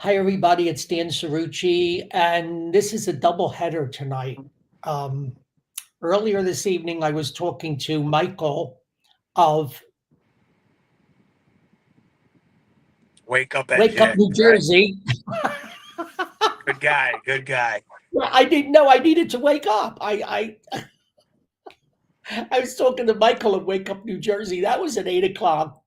Hi, everybody. It's Dan Cerrucci, and this is a double header tonight. Um, Earlier this evening, I was talking to Michael of Wake up, Wake Up NJ, New right? Jersey. Good guy, good guy. Well, I didn't know I needed to wake up. I was talking to Michael of Wake Up New Jersey. That was at 8 o'clock,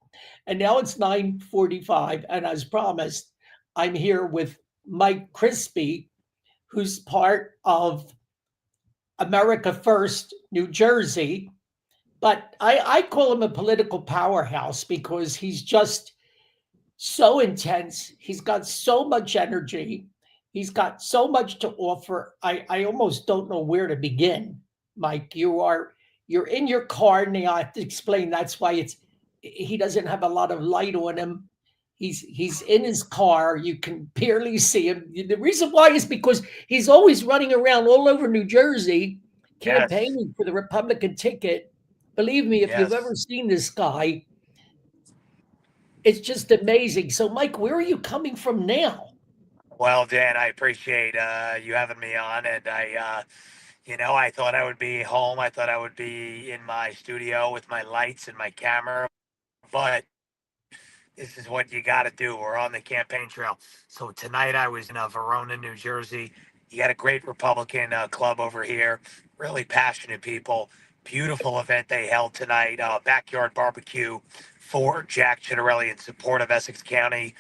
and now it's 9:45. And as promised, I'm here with Mike Crispi, who's part of America First New Jersey. But I call him a political powerhouse because he's just so intense. He's got so much energy. He's got so much to offer. I almost don't know where to begin. Mike, you're in your car now. I have to explain that's why it's he doesn't have a lot of light on him. He's in his car. You can barely see him. The reason why is because he's always running around all over New Jersey Yes, campaigning for the Republican ticket. Believe me, if you've ever yes. seen this guy, it's just amazing. So, Mike, where are you coming from now? Well, Dan, I appreciate you having me on, and I thought I would be home. I thought I would be in my studio with my lights and my camera, but this is what you got to do. We're on the campaign trail. So tonight I was in Verona, New Jersey. You got a great Republican club over here. Really passionate people. Beautiful event they held tonight. Backyard barbecue for Jack Ciattarelli in support of Essex County.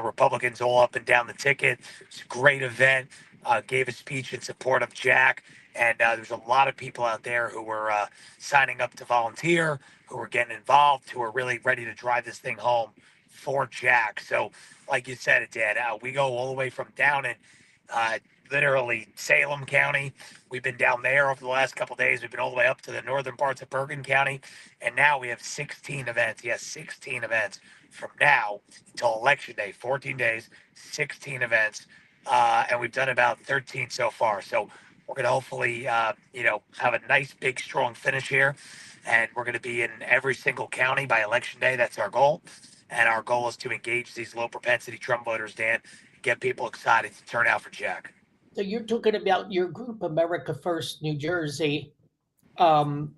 Republicans all up and down the ticket. It's a great event. Gave a speech in support of Jack. And there's a lot of people out there who were signing up to volunteer, who were getting involved, who are really ready to drive this thing home for Jack. So, like you said, it did. We go all the way from down in uh, literally Salem County. We've been down there over the last couple of days. We've been all the way up to the northern parts of Bergen County. And now we have 16 events. Yes, 16 events from now until Election Day. 14 days, 16 events. And we've done about 13 so far. So, we're going to hopefully, have a nice, big, strong finish here. And we're going to be in every single county by Election Day. That's our goal. And our goal is to engage these low propensity Trump voters, Dan, get people excited to turn out for Jack. So, you're talking about your group, America First New Jersey, um,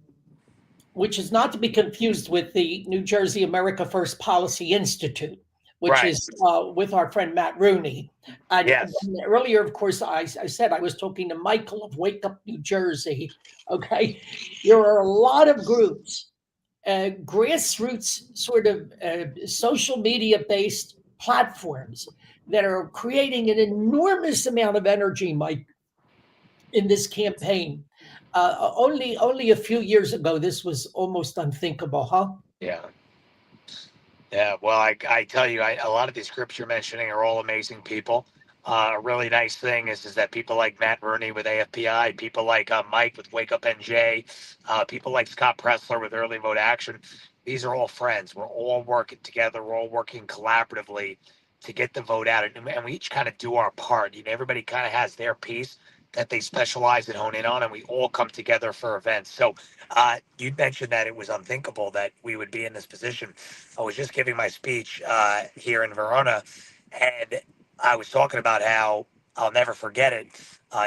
which is not to be confused with the New Jersey America First Policy Institute, which Right. is with our friend Matt Rooney. And Yes. earlier, of course, I said I was talking to Michael of Wake Up New Jersey. Okay. There are a lot of groups, grassroots sort of social media based platforms that are creating an enormous amount of energy, Mike, in this campaign. Only a few years ago, this was almost unthinkable, huh? Yeah. Yeah. Well, I tell you, a lot of these groups you're mentioning are all amazing people. A really nice thing is that people like Matt Rooney with AFPI, people like Mike with Wake Up NJ, people like Scott Pressler with Early Vote Action. These are all friends. We're all working together. We're all working collaboratively to get the vote out, and we each kind of do our part. Everybody kind of has their piece that they specialize and hone in on, and we all come together for events. So, you mentioned that it was unthinkable that we would be in this position. I was just giving my speech here in Verona, and I was talking about how I'll never forget it.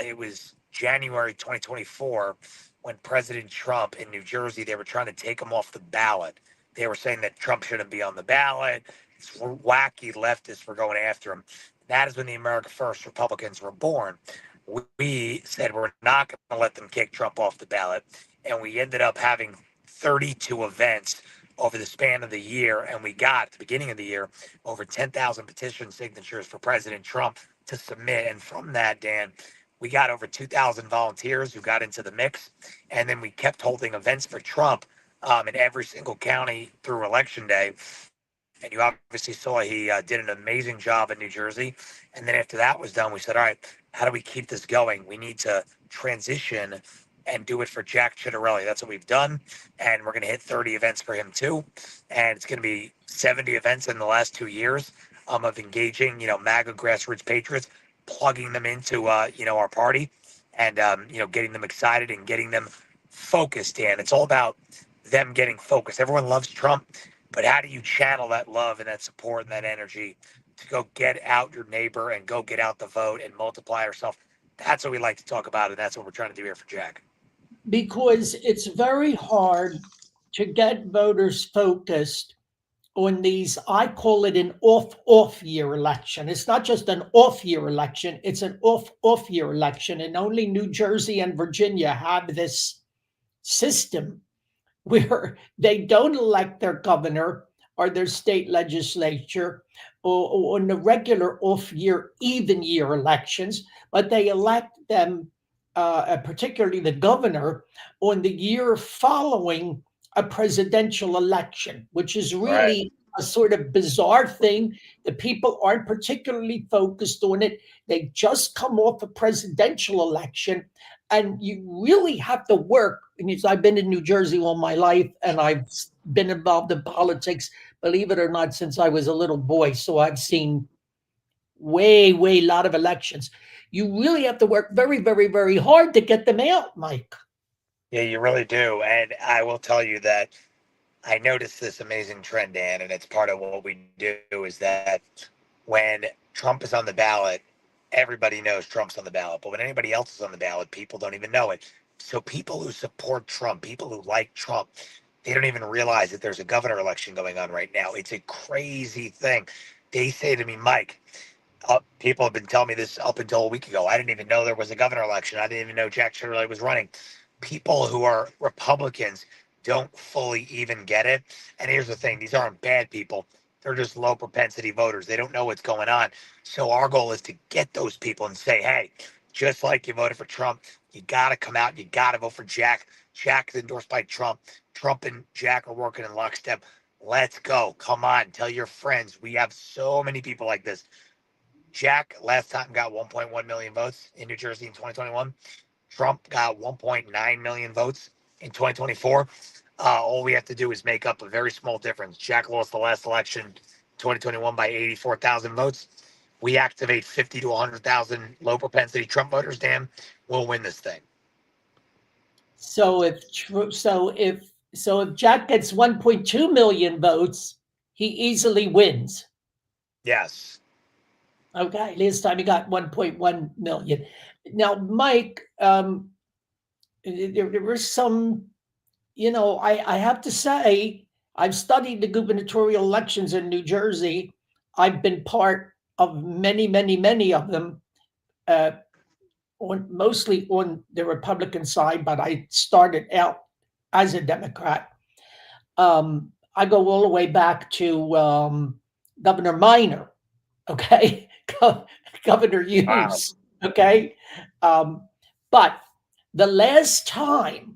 It was January 2024 when President Trump in New Jersey, they were trying to take him off the ballot. They were saying that Trump shouldn't be on the ballot. These wacky leftists were going after him. That is when the America First Republicans were born. We said we're not going to let them kick Trump off the ballot. And we ended up having 32 events over the span of the year. And we got, at the beginning of the year, over 10,000 petition signatures for President Trump to submit. And from that, Dan, we got over 2,000 volunteers who got into the mix. And then we kept holding events for Trump in every single county through Election Day. And you obviously saw he did an amazing job in New Jersey. And then after that was done, we said, all right, how do we keep this going? We need to transition and do it for Jack Ciattarelli. That's what we've done. And we're going to hit 30 events for him too. And it's going to be 70 events in the last 2 years of engaging, MAGA grassroots patriots, plugging them into, our party and, getting them excited and getting them focused. And it's all about them getting focused. Everyone loves Trump, but how do you channel that love and that support and that energy to go get out your neighbor and go get out the vote and multiply ourselves. That's what we like to talk about, and that's what we're trying to do here for Jack. Because it's very hard to get voters focused on these. I call it an off year election. It's not just an off year election, it's an off year election. And only New Jersey and Virginia have this system where they don't elect their governor or their state legislature or on the regular off year, even year elections, but they elect them, particularly the governor, on the year following a presidential election, which is Right. really a sort of bizarre thing. The people aren't particularly focused on it. They just come off a presidential election, and you really have to work. I've been in New Jersey all my life, and I've been involved in politics, believe it or not, since I was a little boy. So I've seen way a lot of elections. You really have to work very hard to get them out, Mike. Yeah, you really do. And I will tell you that I noticed this amazing trend, Dan, and it's part of what we do is that when Trump is on the ballot, everybody knows Trump's on the ballot. But when anybody else is on the ballot, people don't even know it. So people who support Trump, people who like Trump, they don't even realize that there's a governor election going on right now. It's a crazy thing. They say to me, Mike, people have been telling me this up until a week ago. I didn't even know there was a governor election. I didn't even know Jack Shirley was running. People who are Republicans don't fully even get it. And here's the thing, these aren't bad people. They're just low propensity voters. They don't know what's going on. So our goal is to get those people and say, hey, just like you voted for Trump, you got to come out. You got to vote for Jack. Jack is endorsed by Trump. Trump and Jack are working in lockstep. Let's go. Come on. Tell your friends. We have so many people like this. Jack last time got 1.1 million votes in New Jersey in 2021. Trump got 1.9 million votes in 2024. All we have to do is make up a very small difference. Jack lost the last election, 2021, by 84,000 votes. We activate 50 to 100,000 low propensity Trump voters. Dan, we'll win this thing. So if Jack gets 1.2 million votes, he easily wins. Yes. Okay, last time he got 1.1 million. Now, Mike, there was some, I have to say, I've studied the gubernatorial elections in New Jersey. I've been part of many of them, mostly on the Republican side, but I started out as a Democrat. I go all the way back to Governor Minor, okay, Governor Wow. Hughes, okay. But the last time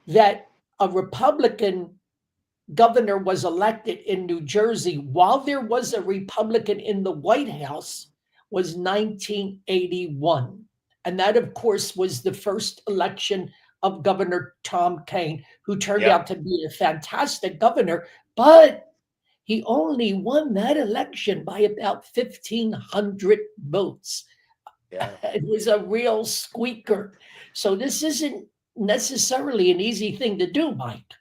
that a Republican governor was elected in New Jersey while there was a Republican in the White House was 1981. And that, of course, was the first election of Governor Tom Kean, who turned Yep. out to be a fantastic governor, but he only won that election by about 1,500 votes. Yeah. It was a real squeaker. So this isn't necessarily an easy thing to do, Mike.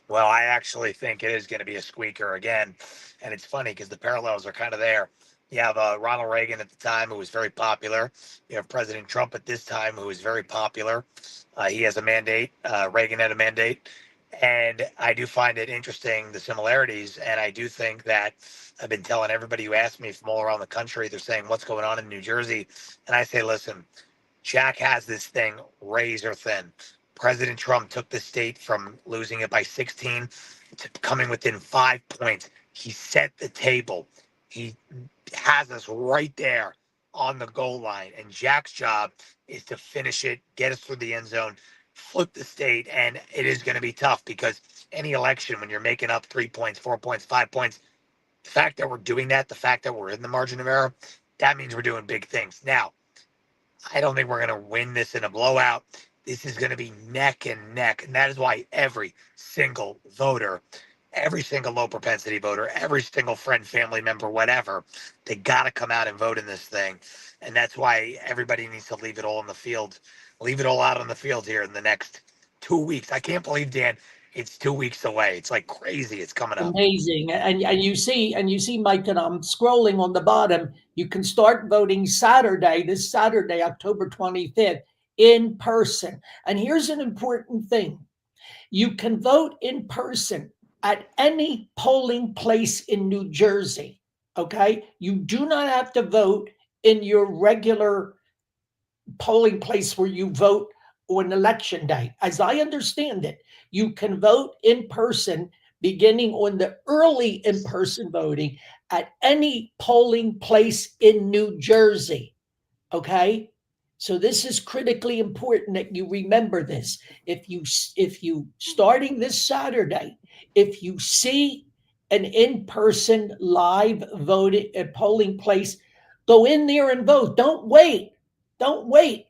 Well, I actually think it is going to be a squeaker again. And it's funny because the parallels are kind of there. You have Ronald Reagan at the time, who was very popular. You have President Trump at this time, who is very popular. He has a mandate. Reagan had a mandate. And I do find it interesting, the similarities. And I do think that I've been telling everybody who asks me from all around the country, they're saying, what's going on in New Jersey? And I say, listen, Jack has this thing razor thin. President Trump took the state from losing it by 16 to coming within 5 points. He set the table. He has us right there on the goal line. And Jack's job is to finish it, get us through the end zone, flip the state. And it is going to be tough because any election, when you're making up 3 points, 4 points, 5 points, the fact that we're doing that, the fact that we're in the margin of error, that means we're doing big things. Now, I don't think we're going to win this in a blowout. This is going to be neck and neck. And that is why every single voter, every single low propensity voter, every single friend, family member, whatever, they got to come out and vote in this thing. And that's why everybody needs to leave it all in the field, leave it all out on the field here in the next 2 weeks. I can't believe, Dan, It's 2 weeks away. It's like crazy. It's coming up. Amazing. And you see, Mike, and I'm scrolling on the bottom. You can start voting Saturday, this Saturday, October 25th, in person. And here's an important thing. You can vote in person at any polling place in New Jersey. Okay. You do not have to vote in your regular polling place where you vote on election day. As I understand it, you can vote in person beginning on the early in person voting at any polling place in New Jersey. Okay. So this is critically important that you remember this. If you starting this Saturday, if you see an in-person live voting polling place, go in there and vote. Don't wait. Don't wait.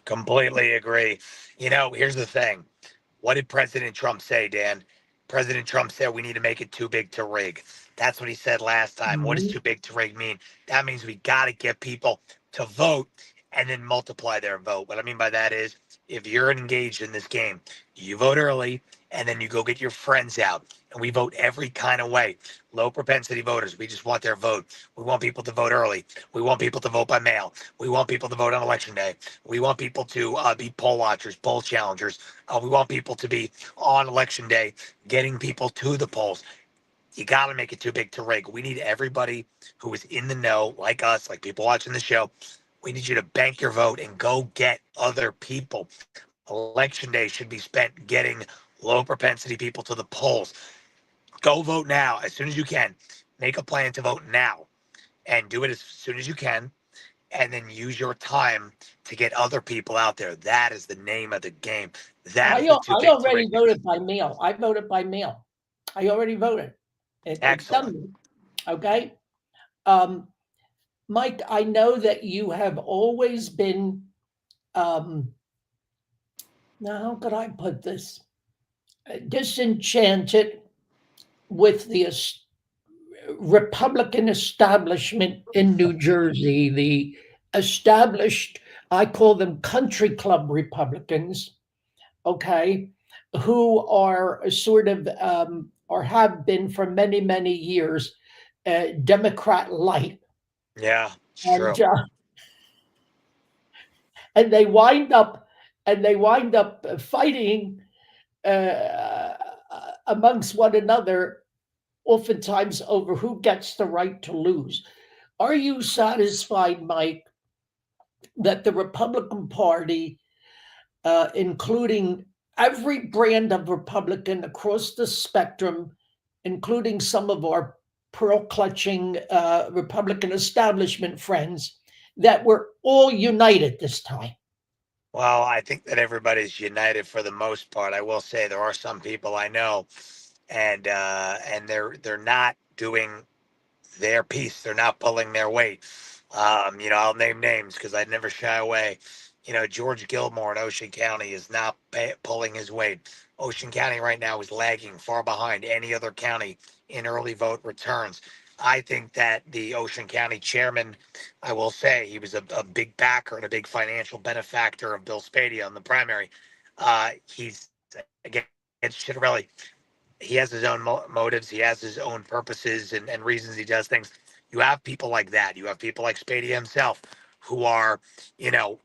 Completely agree. Here's the thing. What did President Trump say, Dan? President Trump said we need to make it too big to rig. That's what he said last time. What does Mhm. too big to rig mean? That means we got to get people to vote and then multiply their vote. What I mean by that is if you're engaged in this game, you vote early and then you go get your friends out. And we vote every kind of way. Low propensity voters, we just want their vote. We want people to vote early. We want people to vote by mail. We want people to vote on election day. We want people to be poll watchers, poll challengers. We want people to be on election day, getting people to the polls. You got to make it too big to rig. We need everybody who is in the know, like us, like people watching the show. We need you to bank your vote and go get other people. Election day should be spent getting low propensity people to the polls. Go vote now as soon as you can. Make a plan to vote now and do it as soon as you can. And then use your time to get other people out there. That is the name of the game. That is the too I big to already rig. voted by mail. I voted by mail. I already voted. It's Excellent. done. Okay. Um, Mike, I know that you have always been, now how could I put this? Disenchanted with the Republican establishment in New Jersey, the established, I call them country club Republicans, okay, who are sort of, or have been for many, many years, Democrat light. Yeah, it's true. And and they wind up fighting uh, amongst one another, oftentimes over who gets the right to lose. Are you satisfied, Mike, that the Republican Party, including every brand of Republican across the spectrum, including some of our pearl clutching Republican establishment friends, that we're all united this time? Well, I think that everybody's united for the most part. I will say there are some people I know, and they're not doing their piece. They're not pulling their weight. I'll name names because I never shy away. George Gilmore in Ocean County is not pulling his weight. Ocean County right now is lagging far behind any other county in early vote returns. I think that the Ocean County chairman, I will say, he was a big backer and a big financial benefactor of Bill Spadea in the primary. He's against Chitterelli. He has his own motives. He has his own purposes and reasons he does things. You have people like that. You have people like Spady himself who are, you know,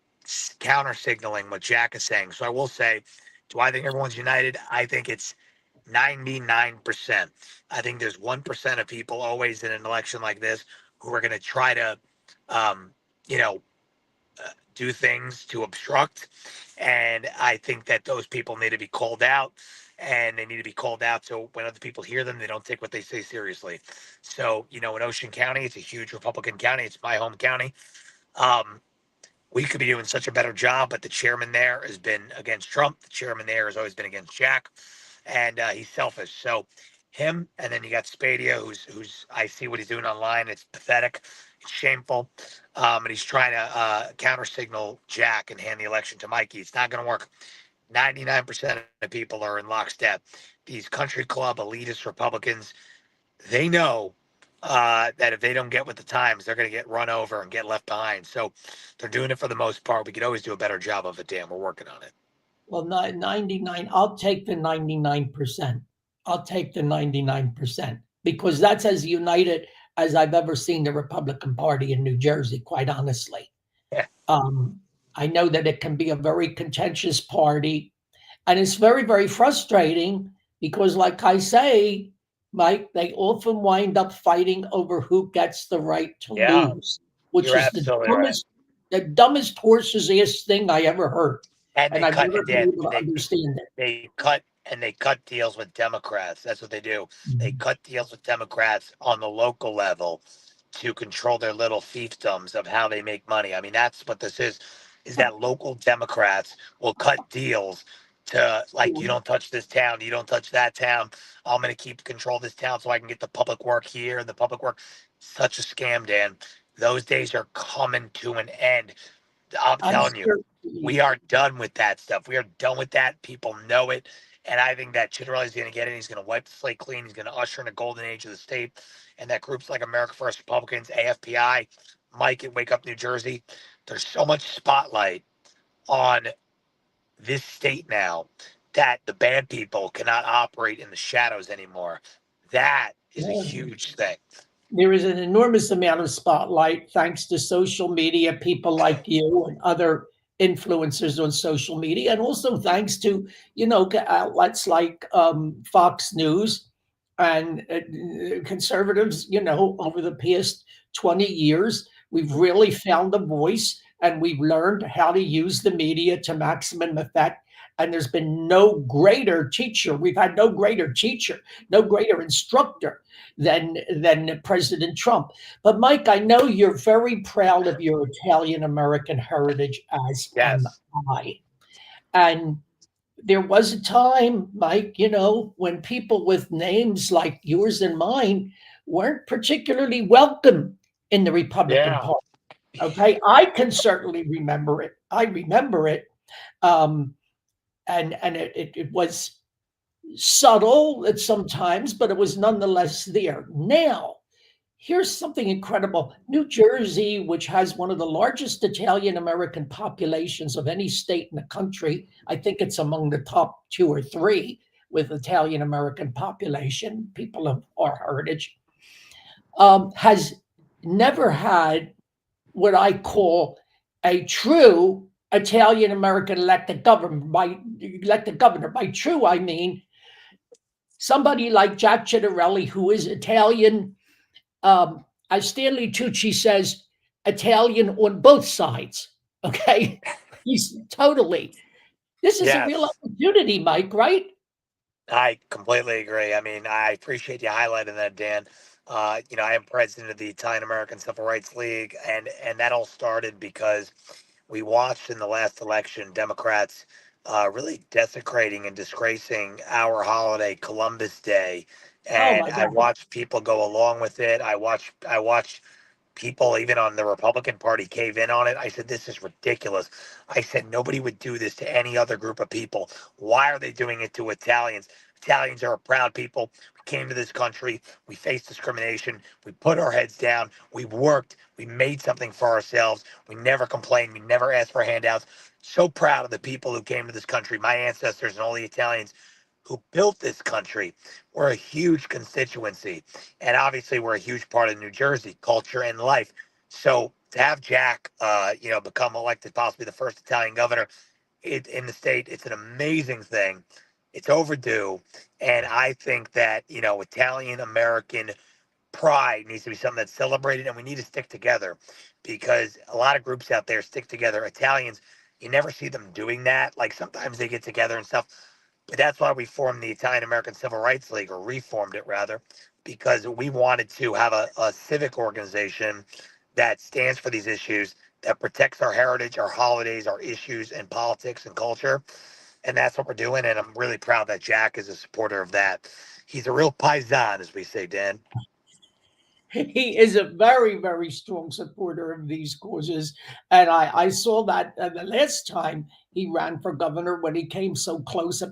counter signaling what Jack is saying. So I will say, do I think everyone's united? I think it's 99%. I think there's 1% of people always in an election like this who are going to try to, um, you know, do things to obstruct. And I think that those people need to be called out and they need to be called out so when other people hear them, they don't take what they say seriously. So, in Ocean County, it's a huge Republican county. It's my home county. Um, we could be doing such a better job, but the chairman there has been against Trump. The chairman there has always been against Jack, and he's selfish. So him, and then you got Spadia, who's I see what he's doing online. It's pathetic, it's shameful, and he's trying to counter signal Jack and hand the election to Mikey. It's not going to work. 99% of people are in lockstep. These country club elitist Republicans, they know that if they don't get with the times, they're going to get run over and get left behind. So they're doing it for the most part. We could always do a better job of it, Dan. We're working on it. Well, 99, I'll take the 99%. I'll take the 99% because that's as united as I've ever seen the Republican Party in New Jersey, quite honestly. Yeah, Um, I know that it can be a very contentious party, and it's very, very frustrating because, like I say, Mike, they often wind up fighting over who gets the right to yeah, lose, which you're is absolutely right. the dumbest horse's ass thing I ever heard, And and they I've cut never and been Dan, able to understand it. they cut deals with Democrats. That's what they do. They Mhm. cut deals with Democrats on the local level to control their little fiefdoms of how they make money. I mean, that's what this is that local Democrats will cut deals to like you don't touch this town, you don't touch that town. I'm gonna keep control of this town so I can get the public work here and the public work. Such a scam, Dan. Those days are coming to an end. I'm I'm telling you, sure. we are done with that stuff. We are done with that. People know it. And I think that Chitterelli is going to get it. He's going to wipe the slate clean. He's going to usher in a golden age of the state. And that groups like America First Republicans, AFPI, Mike at Wake Up New Jersey, there's so much spotlight on this state now that the bad people cannot operate in the shadows anymore. That is a huge thing. There is an enormous amount of spotlight thanks to social media, people like you and other influencers on social media, and also thanks to outlets like Fox News and conservatives. Over the past 20 years, we've really found a voice, and we've learned how to use the media to maximum effect. And there's been no greater teacher. We've had no greater teacher, no greater instructor than President Trump. But Mike, I know you're very proud of your Italian American heritage, as am Yes. I. And there was a time, Mike, when people with names like yours and mine weren't particularly welcome in the Republican Yeah. Party. Okay, I can certainly remember it. I remember it, um, and it was subtle at sometimes, but it was nonetheless there. Now, here's something incredible. New Jersey, which has one of the largest Italian American populations of any state in the country, I think it's among the top two or three with Italian American population, people of our heritage, has never had what I call a true Italian American elected government. By elected governor, by true, I mean somebody like Jack Ciattarelli, who is Italian, as Stanley Tucci says, Italian on both sides. Okay, he's totally. This is a real Yes. opportunity, Mike. Right? I completely agree. I mean, I appreciate you highlighting that, Dan. I am president of the Italian American Civil Rights League, and that all started because we watched in the last election Democrats really desecrating and disgracing our holiday, Columbus Day, Oh and my I God! watched people go along with it. I watched people even on the Republican Party cave in on it. I said, this is ridiculous. I said, nobody would do this to any other group of people. Why are they doing it to Italians? Italians are a proud people. We came to this country. We faced discrimination. We put our heads down. We worked. We made something for ourselves. We never complained. We never asked for handouts. So proud of the people who came to this country, my ancestors and all the Italians who built this country. We're a huge constituency. And obviously, we're a huge part of New Jersey culture and life. So to have Jack, become elected, possibly the first Italian governor in the state, it's an amazing thing. It's overdue, and I think that Italian American pride needs to be something that's celebrated, and we need to stick together because a lot of groups out there stick together. Italians, you never see them doing that. Like sometimes they get together and stuff, but that's why we formed the Italian American Civil Rights League, or reformed it rather, because we wanted to have a civic organization that stands for these issues, that protects our heritage, our holidays, our issues, and politics and culture. And that's what we're doing. And I'm really proud that Jack is a supporter of that. He's a real paisan, as we say, Dan. He is a very, very strong supporter of these causes. And I saw that the last time he ran for governor when he came so close.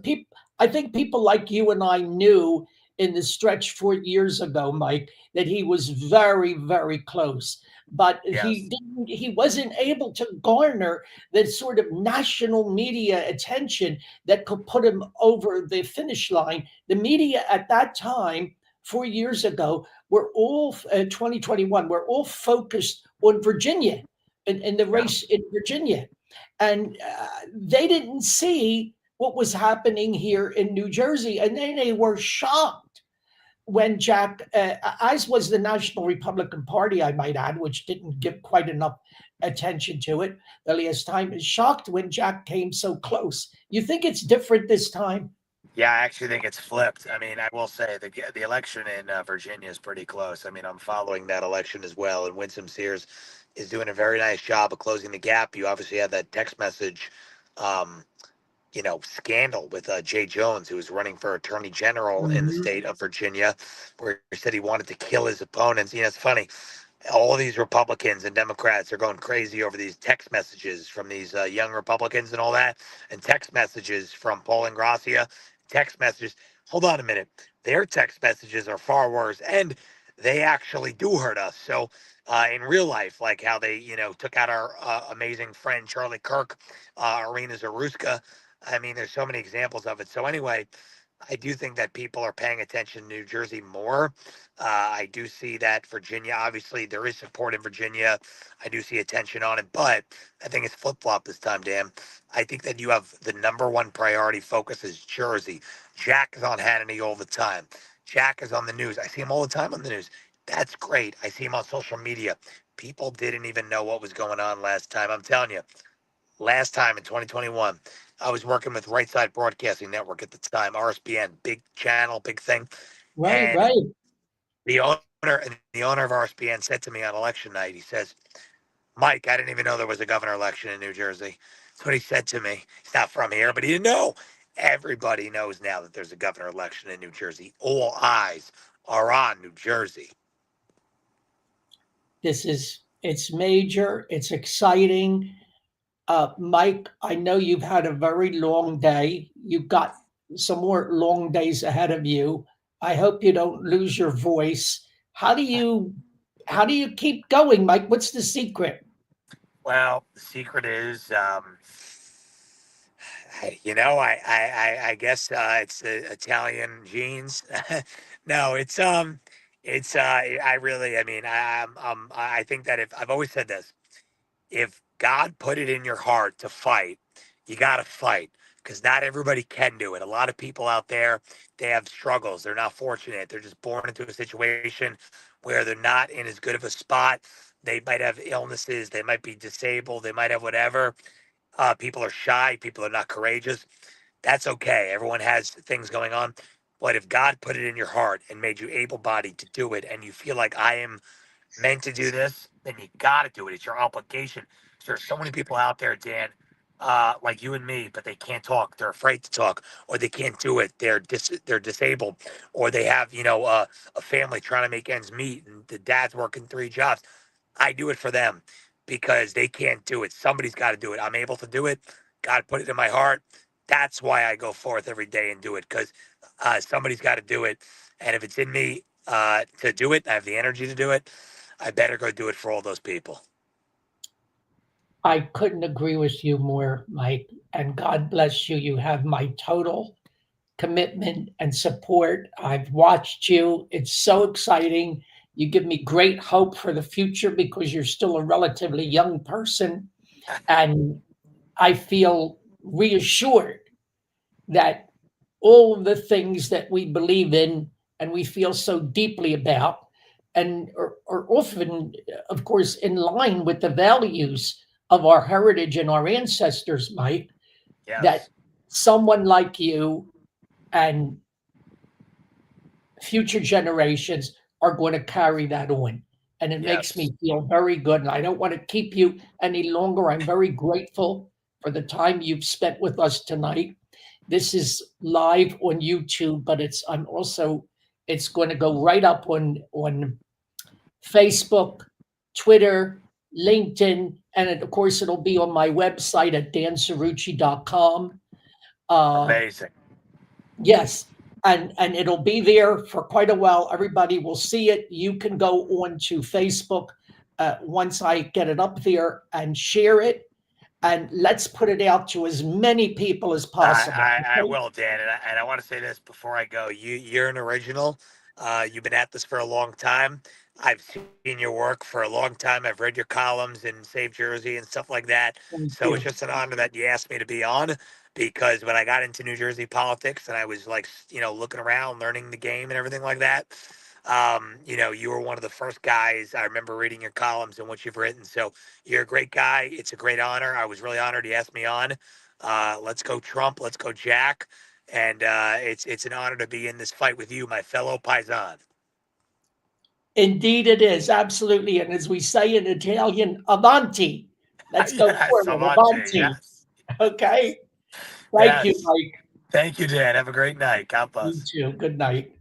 I think people like you and I knew in the stretch 4 years ago, Mike, that he was very, very close. But Yes. he wasn't able to garner the sort of national media attention that could put him over the finish line. The media at that time, 4 years ago, were all 2021. We're all focused on Virginia and the Yeah. race in Virginia, and they didn't see what was happening here in New Jersey, and then they were shocked when Jack, as was the National Republican Party, I might add, which didn't give quite enough attention to it the last time, is shocked when Jack came so close. You think it's different this time? Yeah, I actually think it's flipped. I mean, I will say the election in Virginia is pretty close. I mean, I'm following that election as well, and Winsome Sears is doing a very nice job of closing the gap. You obviously had that text message, um, scandal with Jay Jones, who was running for attorney general in the Mhm. state of Virginia, where he said he wanted to kill his opponents. It's funny. All these Republicans and Democrats are going crazy over these text messages from these young Republicans and all that, and text messages from Paul Ingrassia, text messages. Hold on a minute. Their text messages are far worse, and they actually do hurt us. So, in real life, like how they, took out our amazing friend Charlie Kirk, Arena Zaruska. I mean, there's so many examples of it. So, anyway, I do think that people are paying attention to New Jersey more. I do see that Virginia, obviously, there is support in Virginia. I do see attention on it, but I think it's flip flop this time, Dan. I think that you have the number one priority focus is Jersey. Jack is on Hannity all the time. Jack is on the news. I see him all the time on the news. That's great. I see him on social media. People didn't even know what was going on last time. I'm telling you, last time in 2021, I was working with Right Side Broadcasting Network at the time, RSBN, big channel, big thing. Right, And right. the owner of RSBN said to me on election night, he says, Mike, I didn't even know there was a governor election in New Jersey. That's what he said to me. He's not from here, but he didn't know. Everybody knows now that there's a governor election in New Jersey. All eyes are on New Jersey. It's major, it's exciting. Mike, I know you've had a very long day. You've got some more long days ahead of you. I hope you don't lose your voice. How do you keep going, Mike? What's the secret? Well, the secret is, I guess it's Italian genes. No, I really, I mean, I think that if I've always said this, if God put it in your heart to fight, you got to fight because not everybody can do it. A lot of people out there, they have struggles. They're not fortunate. They're just born into a situation where they're not in as good of a spot. They might have illnesses. They might be disabled. They might have whatever. People are shy. People are not courageous. That's okay. Everyone has things going on. But if God put it in your heart and made you able bodied to do it, and you feel like I am meant to do this, then you got to do it. It's your obligation. There are so many people out there, Dan, like you and me, but they can't talk. They're afraid to talk, or they can't do it. They're disabled, or they have a family trying to make ends meet, and the dad's working three jobs. I do it for them because they can't do it. Somebody's got to do it. I'm able to do it. God put it in my heart. That's why I go forth every day and do it because somebody's got to do it. And if it's in me to do it, I have the energy to do it. I better go do it for all those people. I couldn't agree with you more, Mike. And God bless you. You have my total commitment and support. I've watched you. It's so exciting. You give me great hope for the future because you're still a relatively young person. And I feel reassured that all of the things that we believe in and we feel so deeply about and are often, of course, in line with the values of our heritage and our ancestors, Mike, that Yes. someone like you and future generations are going to carry that on. And it makes Yes. me feel very good. And I don't want to keep you any longer. I'm very grateful for the time you've spent with us tonight. This is live on YouTube, but it's going to go right up on Facebook, Twitter, LinkedIn, and of course it'll be on my website at dancerucci.com. Uh, Amazing. yes, and it'll be there for quite a while. Everybody will see it. You can go on to Facebook once I get it up there and share it, and let's put it out to as many people as possible. I Okay? will, Dan, and I want to say this before I go. You're an original. You've been at this for a long time. I've seen your work for a long time. I've read your columns in Save Jersey and stuff like that. Thank So it's you. just an honor that you asked me to be on, because when I got into New Jersey politics and I was like, looking around, learning the game and everything like that, you were one of the first guys. I remember reading your columns and what you've written. So you're a great guy. It's a great honor. I was really honored you asked me on. Let's go Trump. Let's go Jack. And it's an honor to be in this fight with you, my fellow paisan. Indeed, it is absolutely. And as we say in Italian, avanti. Let's go Yes, forward. Avante. Avanti. Yes. Okay. Thank you, Yes. Mike. Thank you, Dan. Have a great night. God You bless. too. Good night.